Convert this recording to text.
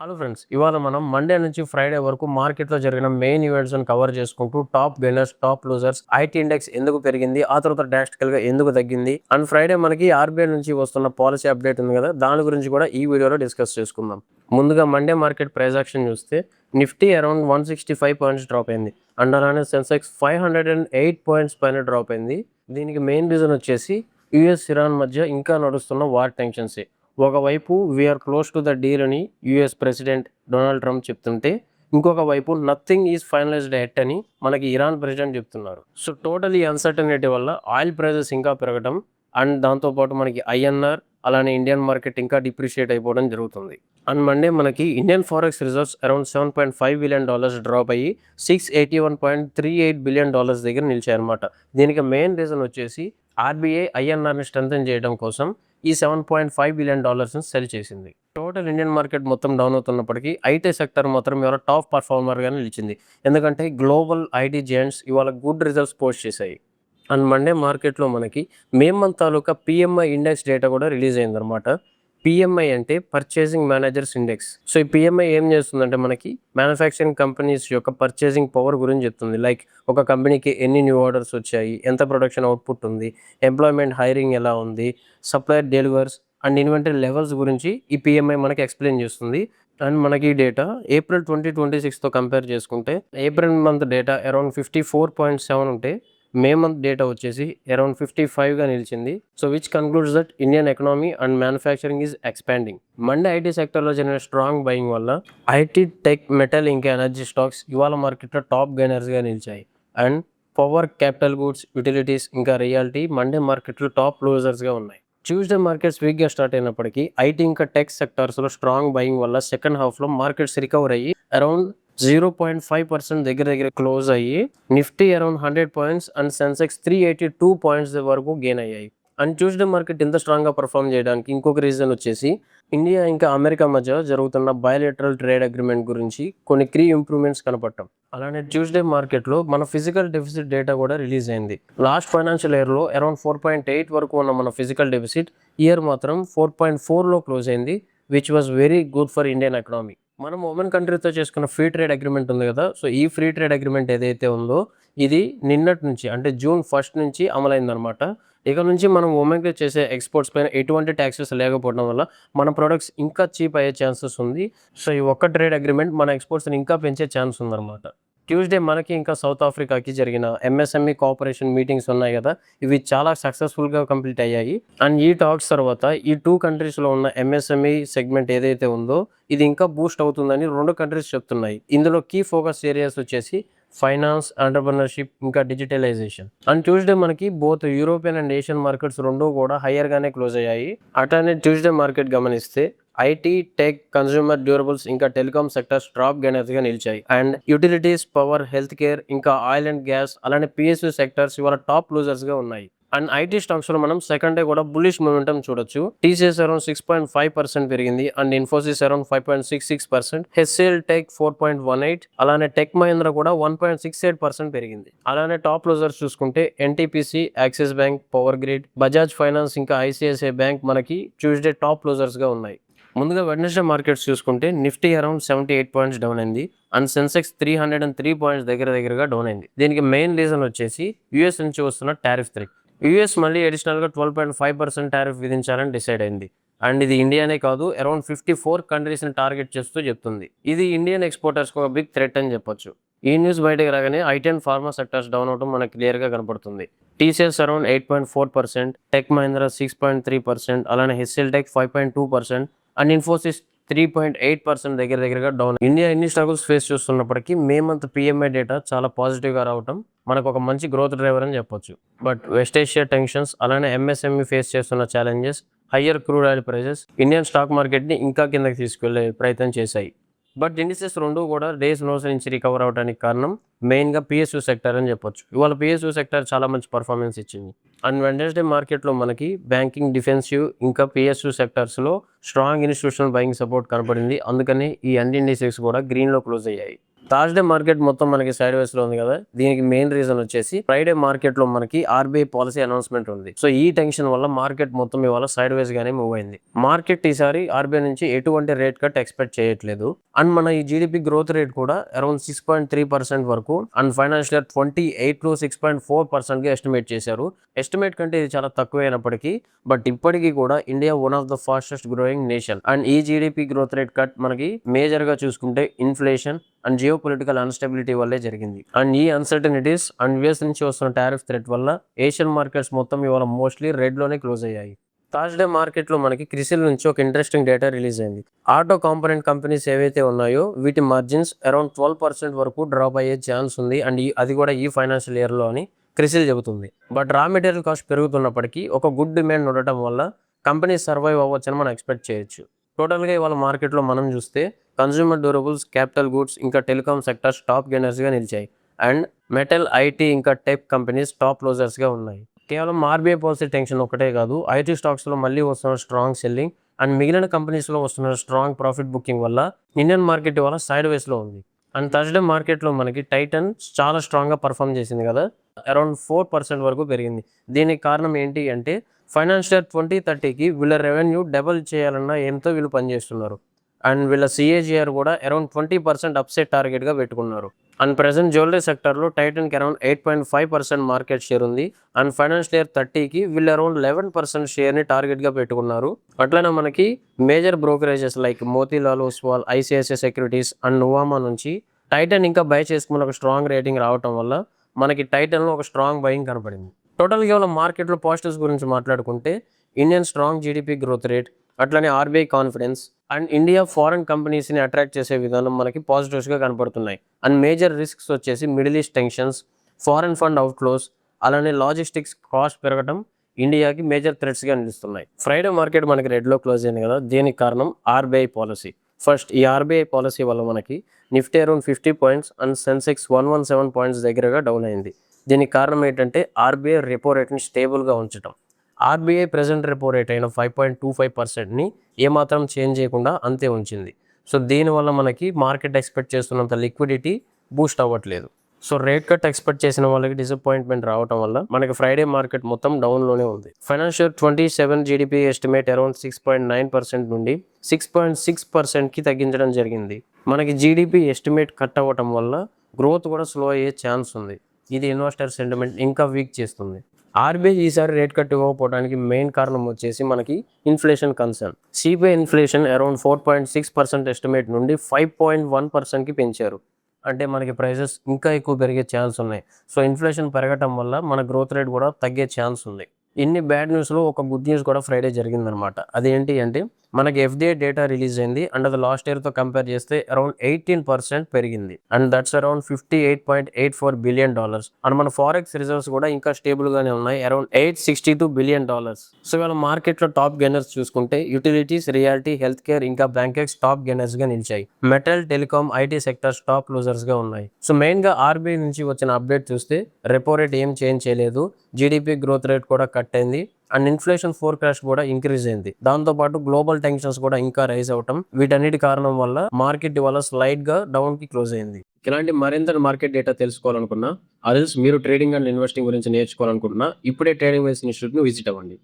Hello friends, ఇవాళ మనం Monday నుంచి ఫ్రైడే వరకు మార్కెట్లో జరిగిన మెయిన్ ఈవెంట్స్ కవర్ చేసుకుంటూ top gainers, top losers, IT index ఎందుకు పెరిగింది, ఆ తర్వాత డ్రాస్టికల్ గా ఎందుకు తగ్గింది, అండ్ ఫ్రైడే మనకి ఆర్బీఐ నుంచి వస్తున్న పాలసీ అప్డేట్ ఉంది కదా, దాని గురించి కూడా ఈ వీడియోలో డిస్కస్ చేసుకుందాం. ముందుగా మండే మార్కెట్ ప్రైస్ యాక్షన్ చూస్తే నిఫ్టీ అరౌండ్ 165 పాయింట్స్ డ్రాప్ అయింది అండ్ అలానే సెన్సెక్స్ 508 పాయింట్స్ పైన డ్రాప్ అయింది. దీనికి మెయిన్ రీజన్ వచ్చేసి యుఎస్ ఇరాన్ మధ్య ఇంకా నడుస్తున్న వార్ టెన్షన్సే. ఒకవైపు we're close to the deal అని యుఎస్ ప్రెసిడెంట్ డొనాల్డ్ ట్రంప్ చెప్తుంటే, ఇంకొక వైపు నథింగ్ ఈజ్ ఫైనలైజ్డ్ ఎట్ అని మనకి ఇరాన్ ప్రెసిడెంట్ చెప్తున్నారు. సో టోటల్ ఈ అన్సర్టనిటీ వల్ల ఆయిల్ ప్రైజెస్ ఇంకా పెరగడం అండ్ దాంతోపాటు మనకి ఐఎన్ఆర్ అలానే ఇండియన్ మార్కెట్ ఇంకా డిప్రిషియేట్ అయిపోవడం జరుగుతుంది. అండ్ మండే మనకి Indian forex reserves around $7.5 billion drop అయ్యి $681.38 బిలియన్ దగ్గర నిలిచాయన్నమాట. దీనికి మెయిన్ రీజన్ వచ్చేసి ఆర్బీఐ ఐఎన్ఆర్ని స్ట్రెంథెన్ చేయడం కోసం ఈ $7.5 బిలియన్ సెల్ చేసింది. టోటల్ ఇండియన్ మార్కెట్ మొత్తం డౌన్ అవుతున్నప్పటికీ ఐటీ సెక్టర్ మాత్రం ఇవాళ టాప్ పర్ఫార్మర్గా నిలిచింది. ఎందుకంటే గ్లోబల్ ఐటీ జైంట్స్ ఇవాళ గుడ్ రిజల్ట్స్ పోస్ట్ చేశాయి. అండ్ మండే మార్కెట్లో మనకి మే మంత్ తాలూకా పిఎంఐ ఇండెక్స్ డేటా కూడా రిలీజ్ అయిందనమాట. పిఎంఐ అంటే పర్చేసింగ్ మేనేజర్స్ ఇండెక్స్. సో ఈ పిఎంఐ ఏం చేస్తుందంటే మనకి మ్యానుఫ్యాక్చరింగ్ కంపెనీస్ యొక్క పర్చేసింగ్ పవర్ గురించి చెప్తుంది. లైక్ ఒక కంపెనీకి ఎన్ని న్యూ ఆర్డర్స్ వచ్చాయి, ఎంత ప్రొడక్షన్ అవుట్పుట్ ఉంది, ఎంప్లాయ్మెంట్ హైరింగ్ ఎలా ఉంది, supplier delivers and inventory levels గురించి ఈ పిఎంఐ మనకి ఎక్స్ప్లెయిన్ చేస్తుంది. అండ్ మనకి ఈ డేటా ఏప్రిల్ 2026తో కంపేర్ చేసుకుంటే ఏప్రిల్ మంత్ డేటా అరౌండ్ 54.7 ఉంటే మే మంత్ డేటా వచ్చేసి అరౌండ్ 55గా నిలిచింది. So which concludes that Indian economy and manufacturing is expanding. Monday IT సెక్టర్లో జరిగిన స్ట్రాంగ్ బయింగ్ వల్ల ఐటీ, టెక్, మెటల్ ఇంకా ఎనర్జీ స్టాక్స్ ఇవాళ మార్కెట్లో టాప్ గెయినర్స్గా నిలిచాయి. And power, capital goods, utilities ఇంకా రియాలిటీ మండే మార్కెట్లో టాప్ లూజర్స్గా ఉన్నాయి. ట్యూస్డే మార్కెట్స్ వీక్గా స్టార్ట్ అయినప్పటికీ ఐటీ ఇంకా టెక్ సెక్టార్స్లో స్ట్రాంగ్ బయింగ్ వల్ల సెకండ్ హాఫ్లో మార్కెట్స్ రికవర్ అయ్యి అరౌండ్ 0.5% దగ్గర క్లోజ్ అయ్యి Nifty around 100 points and Sensex 382 points వరకు గెయిన్ అయ్యాయి. అండ్ ట్యూస్డే మార్కెట్ ఇంత స్ట్రాంగ్గా పర్ఫామ్ చేయడానికి ఇంకొక రీజన్ వచ్చేసి ఇండియా ఇంకా అమెరికా మధ్య జరుగుతున్న బయోలేటరల్ ట్రేడ్ అగ్రిమెంట్ గురించి కొన్ని కీ ఇంప్రూవ్మెంట్స్ కనపడటం. అలానే ట్యూస్డే మార్కెట్లో మన ఫిజికల్ డెఫిసిట్ డేటా కూడా రిలీజ్ అయింది. లాస్ట్ ఫైనాన్షియల్ ఇయర్లో అరౌండ్ 4.8 వరకు ఉన్న మన ఫిజికల్ డెఫిసిట్ ఇయర్ మాత్రం 4.4లో క్లోజ్ అయింది, which was very good for Indian economy. మనం ఓమెన్ కంట్రీతో చేసుకున్న ఫ్రీ ట్రేడ్ అగ్రిమెంట్ ఉంది కదా, సో ఈ ఫ్రీ ట్రేడ్ అగ్రిమెంట్ ఏదైతే ఉందో ఇది నిన్నటి నుంచి అంటే జూన్ 1 నుంచి అమలైందనమాట. ఇక నుంచి మనం ఓమెన్కి చేసే ఎక్స్పోర్ట్స్ పైన ఎటువంటి ట్యాక్సెస్ లేకపోవడం వల్ల మన ప్రొడక్ట్స్ ఇంకా చీప్ అయ్యే ఛాన్సెస్ ఉంది. సో ఈ ఒక్క ట్రేడ్ అగ్రిమెంట్ మన ఎక్స్పోర్ట్స్ని ఇంకా పెంచే ఛాన్స్ ఉందన్నమాట. ట్యూస్డే మనకి ఇంకా సౌత్ ఆఫ్రికాకి జరిగిన ఎంఎస్ఎంఈ కోఆపరేషన్ మీటింగ్స్ ఉన్నాయి కదా, ఇవి చాలా సక్సెస్ఫుల్గా కంప్లీట్ అయ్యాయి. అండ్ ఈ టాక్స్ తర్వాత ఈ 2 కంట్రీస్లో ఉన్న ఎంఎస్ఎంఈ సెగ్మెంట్ ఏదైతే ఉందో ఇది ఇంకా బూస్ట్ అవుతుందని 2 కంట్రీస్ చెప్తున్నాయి. ఇందులో కీ ఫోకస్ ఏరియాస్ వచ్చేసి ఫైనాన్స్, ఎంటర్‌ప్రెన్యూర్‌షిప్ ఇంకా డిజిటలైజేషన్. అండ్ ట్యూస్డే మనకి both European and Asian markets రెండు కూడా హయ్యర్గానే క్లోజ్ అయ్యాయి. అట్లానే ట్యూస్డే మార్కెట్ గమనిస్తే ఐటీ, టెక్, కన్స్యూమర్ డ్యూరబుల్స్ ఇంకా టెలికాం సెక్టర్స్ టాప్ గెయినర్స్గా నిలిచాయి. And utilities, power, health care ఇంకా ఆయిల్ అండ్ గ్యాస్ అలానే పిఎస్యూ సెక్టర్స్ ఇవాళ టాప్ లూజర్స్గా ఉన్నాయి. అండ్ ఐటీ స్టాక్స్లో మనం సెకండ్ డే కూడా బుల్లిష్ మూమెంటం చూడొచ్చు. టీసీఎస్ అరౌండ్ 6.5% పెరిగింది and Infosys around 5.66%, HCl tech 4.18, అలానే టెక్ మహీంద్రా కూడా 1.68% పెరిగింది. అలానే టాప్ లూజర్స్ చూసుకుంటే NTPC, axis bank, power grid, Bajaj finance ఇంకా ఐసిఐసిఐ బ్యాంక్ మనకి ట్యూస్డే టాప్ లూజర్స్గా ఉన్నాయి. ముందుగా వెడ్నెస్డే మార్కెట్స్ చూసుకుంటే నిఫ్టీ అరౌండ్ 78 పాయింట్స్ డౌన్ అయింది అండ్ సెన్సెక్స్ 303 పాయింట్స్ దగ్గరగా డౌన్ అయింది. దీనికి మెయిన్ రీజన్ వచ్చేసి యుఎస్ నుంచి వస్తున్న టారిఫ్ థ్రెట్. యుఎస్ మళ్ళీ అడిషనల్గా 12.5% టారిఫ్ విధించాలని డిసైడ్ అయింది. అండ్ ఇది ఇండియానే కాదు, అరౌండ్ 54 కంట్రీస్ని టార్గెట్ చేస్తూ చెప్తుంది. ఇది ఇండియన్ ఎక్స్పోర్టర్స్కి ఒక బిగ్ థ్రెట్ అని చెప్పొచ్చు. ఈ న్యూస్ బయటకు రాగానే IT and pharma sectors down అవడం మనకు క్లియర్గా కనపడుతుంది. టీసీఎస్ అరౌండ్ 8.4%, టెక్ మహీంద్రా 6.3%, అలానే హెచ్సిఎల్ టెక్ 5.2% అండ్ ఇన్ఫోసిస్ 3.8% దగ్గరగా డౌన్. ఇండియా ఎన్ని స్ట్రగుల్స్ ఫేస్ చేస్తున్నప్పటికీ మే మంత్ పిఎంఐ డేటా చాలా పాజిటివ్గా రావడం మనకు ఒక మంచి గ్రోత్ డ్రైవర్ అని చెప్పొచ్చు. బట్ వెస్ట్ ఏషియా టెన్షన్స్ అలానే ఎంఎస్ఎంఈ ఫేస్ చేస్తున్న challenges, higher crude oil prices Indian stock మార్కెట్ని ఇంకా కిందకి తీసుకెళ్లే ప్రయత్నం చేశాయి. బట్ ఇండిసెస్ రెండు కూడా డేస్ నోస్ నుంచి రికవర్ అవడానికి కారణం మెయిన్గా పిఎస్యూ సెక్టర్ అని చెప్పొచ్చు. ఇవాళ పిఎస్యూ సెక్టర్ చాలా మంచి పర్ఫార్మెన్స్ ఇచ్చింది. అండ్ వెడ్నెస్డే మార్కెట్లో మనకి బ్యాంకింగ్, డిఫెన్సివ్ ఇంకా పిఎస్యూ సెక్టర్స్లో స్ట్రాంగ్ ఇన్స్టిట్యూషనల్ బయింగ్ సపోర్ట్ కనపడింది. అందుకని ఈ అన్ని ఇండిసెస్ కూడా గ్రీన్లో క్లోజ్ అయ్యాయి. థర్స్డే మార్కెట్ మొత్తం మనకి సైడ్ వేస్ లో ఉంది కదా, దీనికి మెయిన్ రీజన్ వచ్చేసి ఫ్రైడే మార్కెట్ లో మనకి ఆర్బీఐ పాలసీ అనౌన్స్మెంట్ ఉంది. సో ఈ టెన్షన్ వల్ల మార్కెట్ మొత్తం ఇవాళ సైడ్ వేస్ గానే మూవ్ అయింది. మార్కెట్ ఈసారి ఆర్బీఐ నుంచి ఎటువంటి రేట్ కట్ ఎక్స్పెక్ట్ చేయట్లేదు. అండ్ మన ఈ జీడిపి గ్రోత్ రేట్ కూడా అరౌండ్ 6.3% వరకు అండ్ ఫైనాన్షియల్ ఇయర్ 28 లో 6.4% గా ఎస్టిమేట్ చేశారు. ఎస్టిమేట్ కంటే ఇది చాలా తక్కువ అయినప్పటికీ బట్ ఇప్పటికీ కూడా India one of the fastest growing nation. And ఈ జీడిపి గ్రోత్ రేట్ కట్ మనకి మేజర్ గా చూసుకుంటే inflation and geo political unstability వల్లే జరిగింది. అండ్ ఈ అన్సర్టనిటీస్ అండ్ యుఎస్ నుంచి వస్తున్న టారిఫ్ థ్రెట్ వల్ల ఏషియన్ మార్కెట్స్ మొత్తం ఇవాళ మోస్ట్లీ రెడ్ లోనే క్లోజ్ అయ్యాయి. థర్స్డే మార్కెట్ లో మనకి క్రిసిల్ నుంచి ఒక ఇంట్రెస్టింగ్ డేటా రిలీజ్ అయింది. ఆటో కాంపోనెంట్ కంపెనీస్ ఏవైతే ఉన్నాయో వీటి మార్జిన్స్ అరౌండ్ 12% వరకు డ్రాప్ అయ్యే ఛాన్స్ ఉంది. అండ్ అది కూడా ఈ ఫైనాన్షియల్ ఇయర్ లో అని క్రిసిల్ చెబుతుంది. బట్ రా మెటీరియల్ కాస్ట్ పెరుగుతున్నప్పటికీ ఒక గుడ్ డిమాండ్ ఉండటం వల్ల కంపెనీస్ సర్వైవ్ అవ్వచ్చని మనం ఎక్స్పెక్ట్ చేయొచ్చు. టోటల్గా ఇవాళ మార్కెట్లో మనం చూస్తే కన్స్యూమర్ డ్యూరబుల్స్, క్యాపిటల్ గూడ్స్ ఇంకా టెలికామ్ సెక్టర్స్ టాప్ గెయినర్స్గా నిలిచాయి. అండ్ మెటల్, ఐటీ ఇంకా టెక్ కంపెనీస్ టాప్ లోజర్స్గా ఉన్నాయి. కేవలం ఆర్బీఐ పాలసీ టెన్షన్ ఒకటే కాదు, ఐటీ స్టాక్స్లో మళ్ళీ వస్తున్న స్ట్రాంగ్ సెల్లింగ్ అండ్ మిగిలిన కంపెనీస్లో వస్తున్న స్ట్రాంగ్ ప్రాఫిట్ బుకింగ్ వల్ల ఇండియన్ మార్కెట్ ఇవాళ సైడ్ వేస్లో ఉంది. అండ్ థర్స్డే మార్కెట్లో మనకి టైటన్ చాలా స్ట్రాంగ్గా పర్ఫామ్ చేసింది కదా, అరౌండ్ 4% వరకు పెరిగింది. దీనికి కారణం ఏంటి అంటే ఫైనాన్షియల్ 2030కి వీళ్ళ రెవెన్యూ డబుల్ చేయాలన్న ఏంతో వీళ్ళు పనిచేస్తున్నారు. అండ్ వీళ్ళ సిఏజిఆర్ కూడా అరౌండ్ 20% అప్సెట్ టార్గెట్గా పెట్టుకున్నారు. అండ్ ప్రెసెంట్ జ్యువెలరీ సెక్టర్లో టైటన్కి అరౌండ్ 8.5% మార్కెట్ షేర్ ఉంది. అండ్ ఫైనాన్షియల్ ఇయర్ 30కి వీళ్ళు అరౌండ్ 11% షేర్ని టార్గెట్గా పెట్టుకున్నారు. అట్లనే మనకి major brokerages like Motilal Oswal, ICICI securities and Nuvama నుంచి టైటన్ ఇంకా బై చేసుకున్న ఒక స్ట్రాంగ్ రేటింగ్ రావటం వల్ల మనకి టైటన్లో ఒక స్ట్రాంగ్ బయింగ్ కనపడింది. టోటల్ కేవలం మార్కెట్లో పాజిటివ్స్ గురించి మాట్లాడుకుంటే Indian strong GDP growth rate, అట్లనే RBI confidence and India foreign కంపెనీస్ని అట్రాక్ట్ చేసే విధానం మనకి పాజిటివ్స్గా కనపడుతున్నాయి. అండ్ మేజర్ రిస్క్స్ వచ్చేసి middle east tensions, foreign fund outflows, అలానే లాజిస్టిక్స్ కాస్ట్ పెరగడం ఇండియాకి మేజర్ థ్రెట్స్గా నిలుస్తున్నాయి. ఫ్రైడే మార్కెట్ మనకి రెడ్లో క్లోజ్ అయింది కదా, దీనికి కారణం ఆర్బీఐ పాలసీ. ఫస్ట్ ఈ ఆర్బీఐ పాలసీ వల్ల మనకి Nifty around 50 points and Sensex 117 points దగ్గరగా డౌన్ అయింది. దీనికి కారణం ఏంటంటే ఆర్బీఐ రెపో రేట్ని స్టేబుల్గా ఉంచడం. ఆర్బీఐ ప్రెజెంట్ రెపో రేట్ అయిన 5.25%ని ఏమాత్రం చేంజ్ చేయకుండా అంతే ఉంచింది. సో దీనివల్ల మనకి మార్కెట్ ఎక్స్పెక్ట్ చేస్తున్నంత లిక్విడిటీ బూస్ట్ అవ్వట్లేదు. సో రేట్ కట్ ఎక్స్పెక్ట్ చేసిన వాళ్ళకి డిసప్పాయింట్మెంట్ రావడం వల్ల మనకి ఫ్రైడే మార్కెట్ మొత్తం డౌన్లోనే ఉంది. ఫైనాన్షియల్ 27 జీడిపి ఎస్టిమేట్ అరౌండ్ 6.9% నుండి 6.6%కి తగ్గించడం జరిగింది. మనకి జీడిపి ఎస్టిమేట్ కట్ అవ్వటం వల్ల గ్రోత్ కూడా స్లో అయ్యే ఛాన్స్ ఉంది. ఇది ఇన్వెస్టర్ సెంటిమెంట్ ఇంకా వీక్ చేస్తుంది. ఆర్బీఐ ఈసారి రేట్ కట్ ఇవ్వకపోవడానికి మెయిన్ కారణం వచ్చేసి మనకి inflation concern. CPI inflation around 4.6% estimate నుండి 5.1%కి పెంచారు. అంటే మనకి ప్రైసెస్ ఇంకా ఎక్కువ పెరిగే ఛాన్స్ ఉన్నాయి. సో ఇన్ఫ్లేషన్ పెరగటం వల్ల మన గ్రోత్ రేట్ కూడా తగ్గే ఛాన్స్ ఉంది. ఇన్ని బ్యాడ్ న్యూస్లో ఒక గుడ్ న్యూస్ కూడా ఫ్రైడే జరిగిందనమాట. అదేంటి అంటే మనకి ఎఫ్డిఐ డేటా రిలీజ్ అయింది. అండ్ అది లాస్ట్ ఇయర్తో కంపేర్ చేస్తే అరౌండ్ 18% పెరిగింది. And that's around $58.84 billion. And మన ఫారెక్స్ రిజర్వ్స్ కూడా ఇంకా స్టేబుల్గానే ఉన్నాయి, అరౌండ్ $862 బిలియన్. సో ఇవాళ మార్కెట్లో టాప్ గెయినర్స్ చూసుకుంటే యూటిలిటీస్, రియాలిటీ, హెల్త్ కేర్ ఇంకా బ్యాంకెక్స్ టాప్ గెయినర్స్గా నిలిచాయి. Metal, telecom, IT sectors top లూజర్స్గా ఉన్నాయి. సో మెయిన్గా ఆర్బీఐ నుంచి వచ్చిన అప్డేట్ చూస్తే రెపో రేట్ ఏం చేంజ్ చేయలేదు, జీడిపి గ్రోత్ రేట్ కూడా కట్ అయింది అండ్ ఇన్ఫ్లేషన్ ఫోర్కాస్ట్ కూడా ఇంక్రీజ్ అయింది. దాంతోపాటు గ్లోబల్ టెన్షన్స్ కూడా ఇంకా రైజ్ అవటం, వీటన్నిటి కారణం వల్ల మార్కెట్ ఇవాళ స్లైడ్ గా డౌన్ కి క్లోజ్ అయింది. ఇలాంటి మరింత మార్కెట్ డేటా తెలుసుకోవాలనుకున్నా, అదర్స్ మీరు ట్రేడింగ్ అండ్ ఇన్వెస్టింగ్ గురించి నేర్చుకోవాలనుకుంటున్నా, ఇప్పుడే ట్రేడింగ్ వైస్ ఇన్స్టిట్యూట్ ను విజిట్ అవ్వండి.